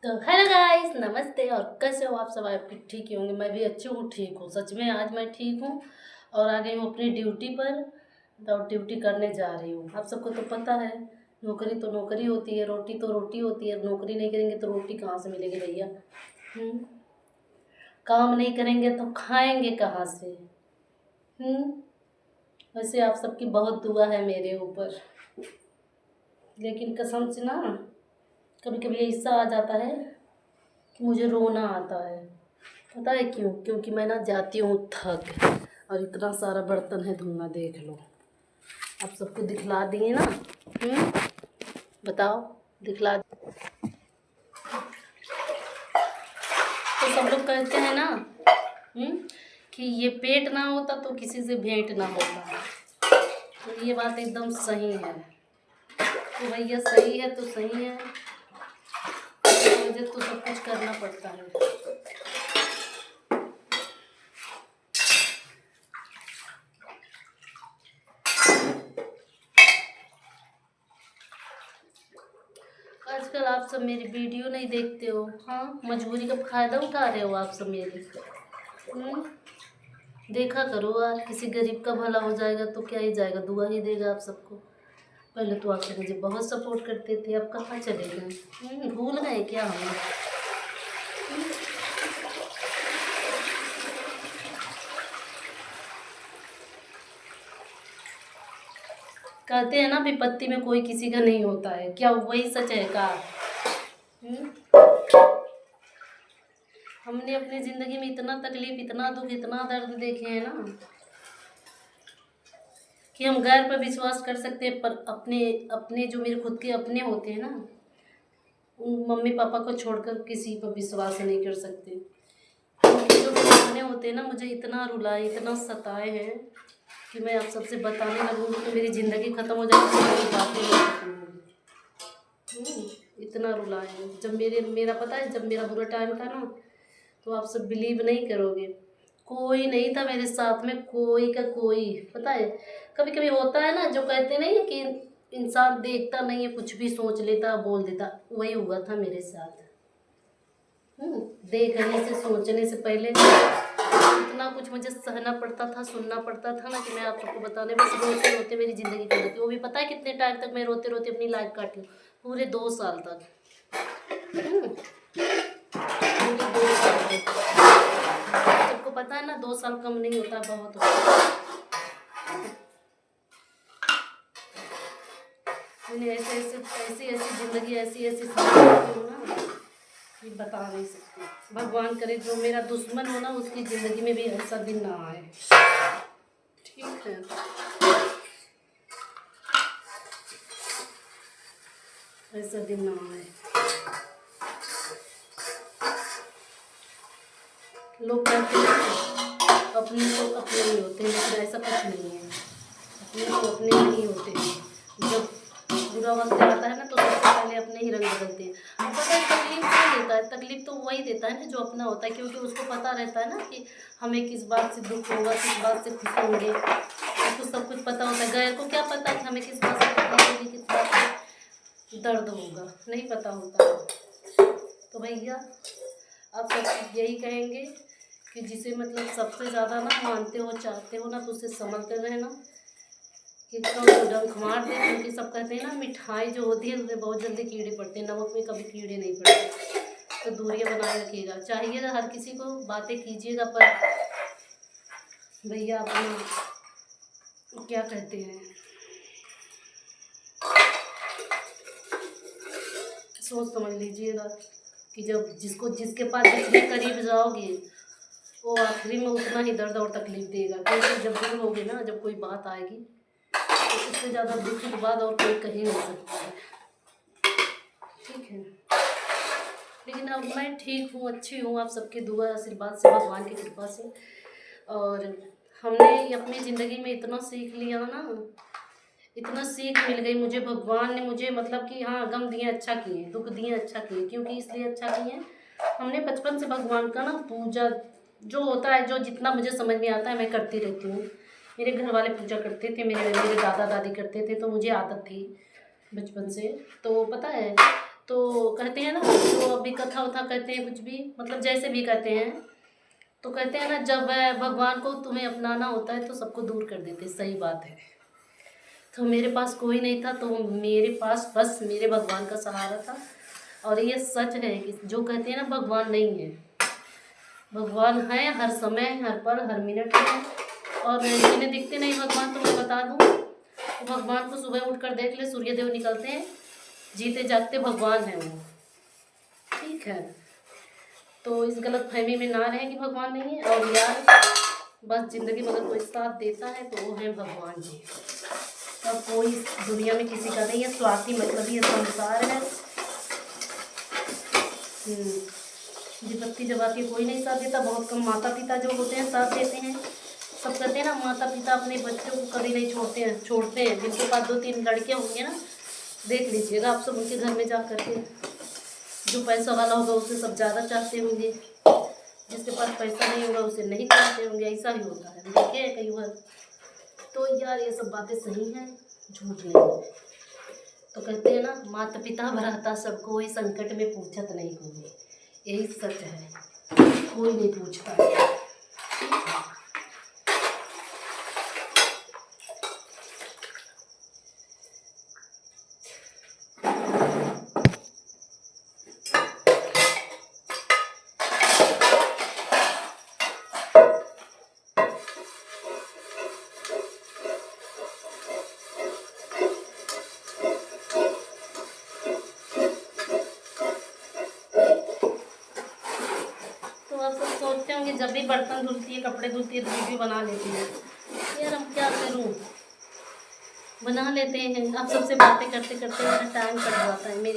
तो hello guys, नमस्ते। और कैसे हो आप सब? आप ठीक ही होंगे। मैं भी अच्छी हूँ, ठीक हूँ। सच में आज मैं ठीक हूँ और आ गई हूँ अपनी ड्यूटी पर। तो ड्यूटी करने जा रही हूँ। आप सबको तो पता है, नौकरी तो नौकरी होती है, रोटी तो रोटी होती है। नौकरी नहीं करेंगे तो रोटी कहाँ से मिलेगी भैया? काम नहीं करेंगे तो खाएंगे कहाँ से? वैसे आप सबकी बहुत दुआ है मेरे ऊपर, लेकिन कसम से ना कभी कभी ऐसा आ जाता है कि मुझे रोना आता है। पता है क्यों? क्योंकि मैं ना जाती हूँ थक, और इतना सारा बर्तन है धोना। देख लो, आप सबको दिखला दिए ना। बताओ, दिखला। तो सब लोग कहते हैं ना कि ये पेट ना होता तो किसी से भेंट ना होता। तो ये बात एकदम सही है। तो भैया सही है तो सही है, मुझे तो सब कुछ करना पड़ता है। आजकल आप सब मेरी वीडियो नहीं देखते हो। हाँ, मजबूरी का फायदा उठा रहे हो आप सब मेरी। देखा करो यार, किसी गरीब का भला हो जाएगा तो क्या ही जाएगा, दुआ ही देगा आप सबको। पहले तो आप सब मुझे बहुत सपोर्ट करते थे, अब कहाँ चले गए? भूल गए क्या हमें? कहते हैं ना, विपत्ति में कोई किसी का नहीं होता है। क्या वही सच है का? हमने अपनी ज़िंदगी में इतना तकलीफ, इतना दुख, इतना दर्द देखे हैं ना कि हम गैर पर विश्वास कर सकते हैं, पर अपने अपने जो मेरे खुद के अपने होते हैं ना, उन मम्मी पापा को छोड़कर किसी पर विश्वास नहीं कर सकते। उनके जो अपने होते हैं ना, मुझे इतना रुलाए, इतना सताए हैं कि मैं आप सबसे बताने लगूँगी तो मेरी ज़िंदगी ख़त्म हो जाएगी, मेरी बातें नहीं खत्म होंगी। इतना रुलाए हैं। जब मेरा पता है, जब मेरा बुरा टाइम था ना, तो आप सब बिलीव नहीं करोगे, कोई नहीं था मेरे साथ में, कोई का कोई। पता है, कभी कभी होता है ना, जो कहते नहीं है कि इंसान देखता नहीं है, कुछ भी सोच लेता, बोल देता। वही हुआ था मेरे साथ। देखने से, सोचने से पहले इतना कुछ मुझे सहना पड़ता था, सुनना पड़ता था ना, कि मैं आप सबको बताने, बस रोते रोते मेरी ज़िंदगी कर देती। वो भी पता है कितने टाइम तक मैं रोते रोते अपनी लाइफ काटी हूँ? पूरे 2 साल तक। पूरे 2 साल तक। सबको पता है ना, 2 साल कम नहीं होता, बहुत होता है। मैंने ऐसी ज़िंदगी, ऐसी जिंदगी हो ना कि बता नहीं सकती। भगवान करे जो मेरा दुश्मन हो ना, उसकी ज़िंदगी में भी ऐसा दिन ना आए। ठीक है? ऐसा दिन ना आए। लोग कहते हैं अपने तो अपने ही होते हैं, लेकिन ऐसा कुछ नहीं है। अपने तो अपने नहीं होते हैं। जब बुरा वक्त आता है ना, तो सबसे पहले अपने ही रंग बदलते हैं। अब पता है तकलीफ कौन देता है? तकलीफ तो वही देता है ना जो अपना होता है, क्योंकि उसको पता रहता है ना कि हमें किस बात से दुख होगा, किस बात से खुश होंगे। उसको सब कुछ पता होता है। गैर को क्या पता कि हमें किस बात से तकलीफ होगी, किस बात से दर्द होगा? नहीं पता होता है। तो भैया आप सब यही कहेंगे कि जिसे मतलब सबसे ज़्यादा ना मानते हो, चाहते हो ना, तो उसे संभल कर रहना, कि कम को डंक मार दे। क्योंकि सब कहते हैं ना, मिठाई जो होती है उसमें बहुत जल्दी कीड़े पड़ते हैं, नमक में कभी कीड़े नहीं पड़ते। तो दूरियां बनाए रखिएगा। चाहिए हर किसी को, बातें कीजिएगा, पर भैया अपना क्या कहते हैं, सोच समझ लीजिएगा कि जब जिसके पास जितने करीब जाओगे, वो आखिरी में उतना ही दर्द और तकलीफ देगा। क्योंकि जब दूर होगे ना, जब कोई बात आएगी, तो उससे ज़्यादा दुख की बात और कोई कह नहीं सकता है। ठीक है? लेकिन अब मैं ठीक हूँ, अच्छी हूँ, आप सबके दुआ आशीर्वाद से, भगवान की कृपा से। और हमने अपनी ज़िंदगी में इतना सीख लिया ना, इतना सीख मिल गई मुझे। भगवान ने मुझे मतलब कि हाँ, गम दिए अच्छा किए, दुख दिए अच्छा किए। क्योंकि इसलिए अच्छा किए, हमने बचपन से भगवान का ना पूजा जो होता है, जो जितना मुझे समझ में आता है मैं करती रहती हूँ। मेरे घर वाले पूजा करते थे, मेरे दादा दादी करते थे, तो मुझे आदत थी बचपन से। तो पता है, तो कहते हैं ना, जो अभी कथा वथा कहते हैं, कुछ भी मतलब जैसे भी कहते हैं, तो कहते हैं ना, जब भगवान को तुम्हें अपनाना होता है तो सबको दूर कर देते हैं। सही बात है। तो मेरे पास कोई नहीं था, तो मेरे पास बस मेरे भगवान का सहारा था। और ये सच है कि जो कहते हैं ना, भगवान नहीं है, भगवान है हर समय, हर पल, हर मिनट में। और जिन्हें दिखते नहीं भगवान, तो मैं बता दूँ, तो भगवान को सुबह उठकर देख ले, सूर्यदेव निकलते हैं, जीते जागते भगवान हैं वो। ठीक है, तो इस गलत फहमी में ना रहें कि भगवान नहीं है। और यार बस ज़िंदगी में अगर कोई साथ देता है तो वो है भगवान जी। अब कोई दुनिया में किसी का नहीं है, स्वार्थी मतलब ये संसार है। विपत्ति जब आती कोई नहीं साथ देता, बहुत कम माता पिता जो होते हैं साथ देते हैं। सब कहते हैं ना, माता पिता अपने बच्चों को कभी नहीं छोड़ते हैं। जिनके पास 2-3 लड़कियां होंगी ना, देख लीजिएगा आप सब उनके घर में जा करके, जो पैसा वाला होगा उसे सब ज़्यादा चाहते होंगे, जिसके पास पैसा नहीं होगा उसे नहीं चाहते होंगे। ऐसा भी होता है, देखे कई बार। तो यार ये सब बातें सही हैं, झूठ नहीं है। तो कहते हैं ना, माता पिता भराता सब कोई, संकट में पूछत नहीं कोई। यही सच है, कोई नहीं पूछता है। आप सब सोचते होंगे जब भी बर्तन धुलती है, कपड़े धुलती है, तो वीडियो बना लेती है। यार हम क्या करूं, बना लेते हैं। आप सबसे बातें करते करते मेरा टाइम कट जाता है।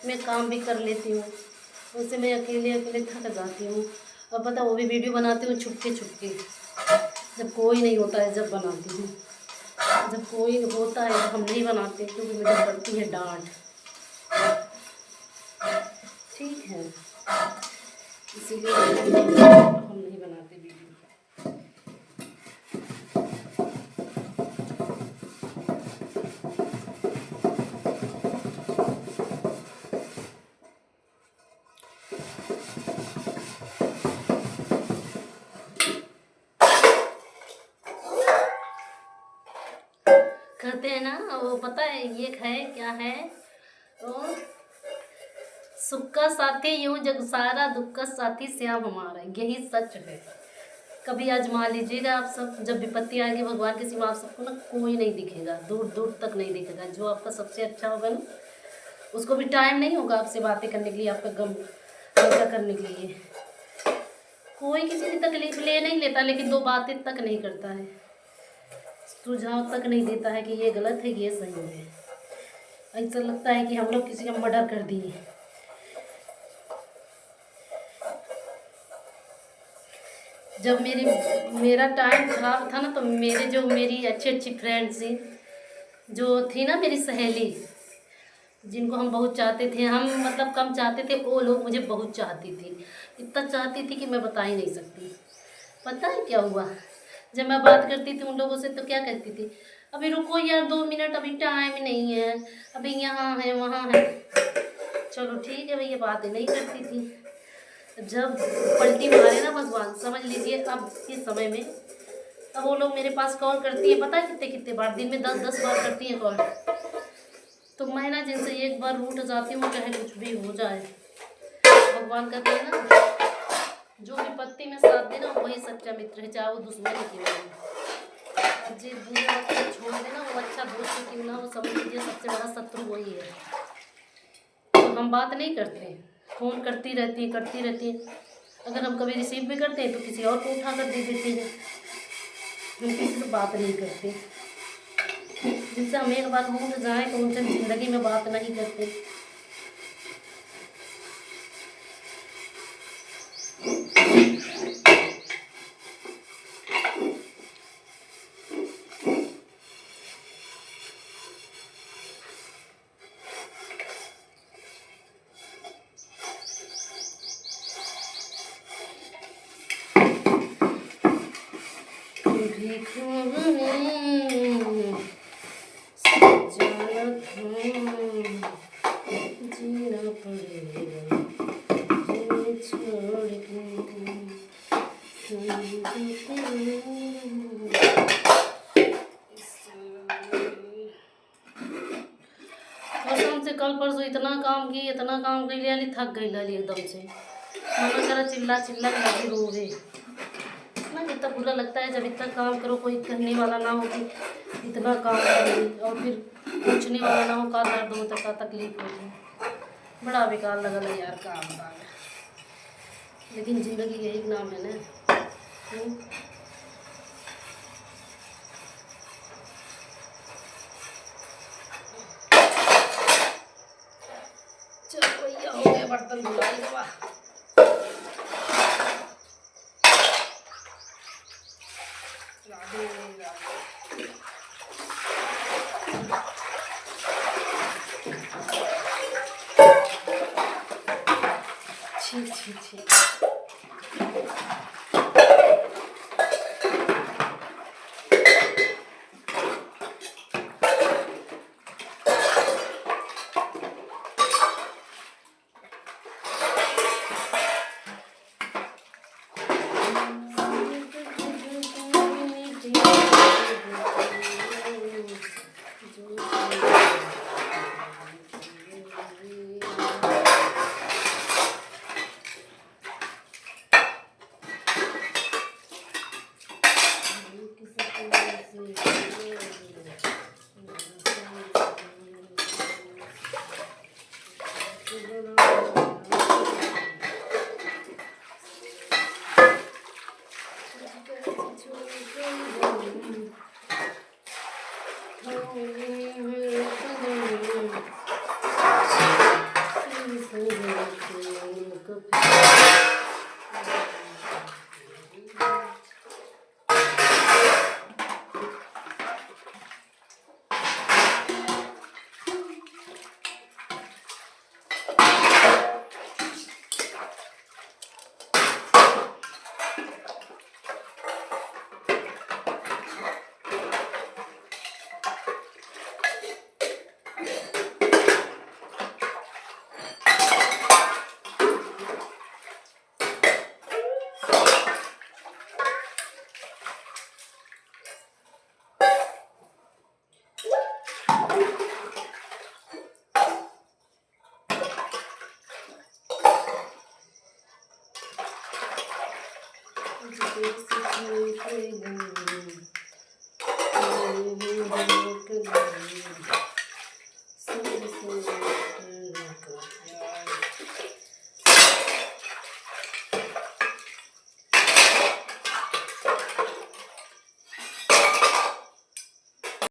मैं काम भी कर लेती हूँ, उससे मैं अकेले अकेले थक जाती हूँ। और पता, वो भी वीडियो बनाती हूँ छुपके छुपके, जब कोई नहीं होता है जब बनाती हूँ। जब कोई होता है तो हम नहीं बनाते, क्योंकि मुझे पड़ती है डांट। ठीक है, इसीलिए हम नहीं बनाते वीडियो। कहते हैं ना, वो पता है ये है क्या है, तो सुख का साथी यूं जग सारा, दुख का साथी श्याम हमारा। यही सच है। कभी आजमा लीजिएगा आप सब, जब विपत्ति आएगी भगवान के सिवा आप सबको ना कोई नहीं दिखेगा, दूर दूर तक नहीं दिखेगा। जो आपका सबसे अच्छा होगा ना, उसको भी टाइम नहीं होगा आपसे बातें करने के लिए, आपका गम हल्का करने के लिए। कोई किसी की तकलीफ ले नहीं लेता, लेकिन 2 बातें तक नहीं करता है, सुझाव तक नहीं देता है कि ये गलत है, ये सही है। ऐसा लगता है कि हम लोग किसी का मर्डर कर दिए। जब मेरा टाइम खराब था ना, तो मेरी अच्छी फ्रेंड्स थी, जो थी ना मेरी सहेली, जिनको हम बहुत चाहते थे, हम मतलब कम चाहते थे, वो लोग मुझे बहुत चाहती थी। इतना चाहती थी कि मैं बता ही नहीं सकती। पता है क्या हुआ, जब मैं बात करती थी उन लोगों से तो क्या कहती थी, अभी रुको यार 2 मिनट, अभी टाइम नहीं है, अभी यहाँ है वहाँ है। चलो ठीक है भैया, बातें नहीं करती थी। जब पलटी मारे ना भगवान, समझ लीजिए अब इस समय में, अब वो लोग मेरे पास कॉल करती है, पता है कितने कितने बार, दिन में 10-10 बार करती है कॉल। तो मैं ना जिनसे एक बार रूठ जाती हूँ, चाहे कुछ भी हो जाए। भगवान कहते हैं ना, जो विपत्ति में साथ देना वही सच्चा मित्र है, चाहे वो दुश्मन ही क्यों ना। जो बुरे वक्त में छोड़ देना, वो अच्छा दोस्त क्यों ना, वो समझ लीजिए सबसे बड़ा शत्रु वही है। तो हम बात नहीं करते, फ़ोन करती रहती है। अगर हम कभी रिसीव भी करते हैं तो किसी और को उठा कर दे देते हैं। हम किसी से बात नहीं करते, जिनसे हम एक बार रूठ जाए तो उनसे ज़िंदगी में बात नहीं करते। जीना पड़ेगा जिन्हें छोड़ के कसम से कल परसों इतना काम की यानी थक गई लाली एकदम से। मना करा चिल्ला चिल्ला के लगी रोवे ना। कितना बुरा लगता है जब इतना काम करो, कोई कहने वाला ना हो कि इतना काम करें, और फिर पूछने वाला ना हो, का दर्द होता, का तकलीफ होती। बड़ा बेकार लगा यार काम का। लेकिन ज़िंदगी यही नाम है ना। चलो भैया हो गए बर्तन धुलाई दवा। राधे राधे। छी छी छी।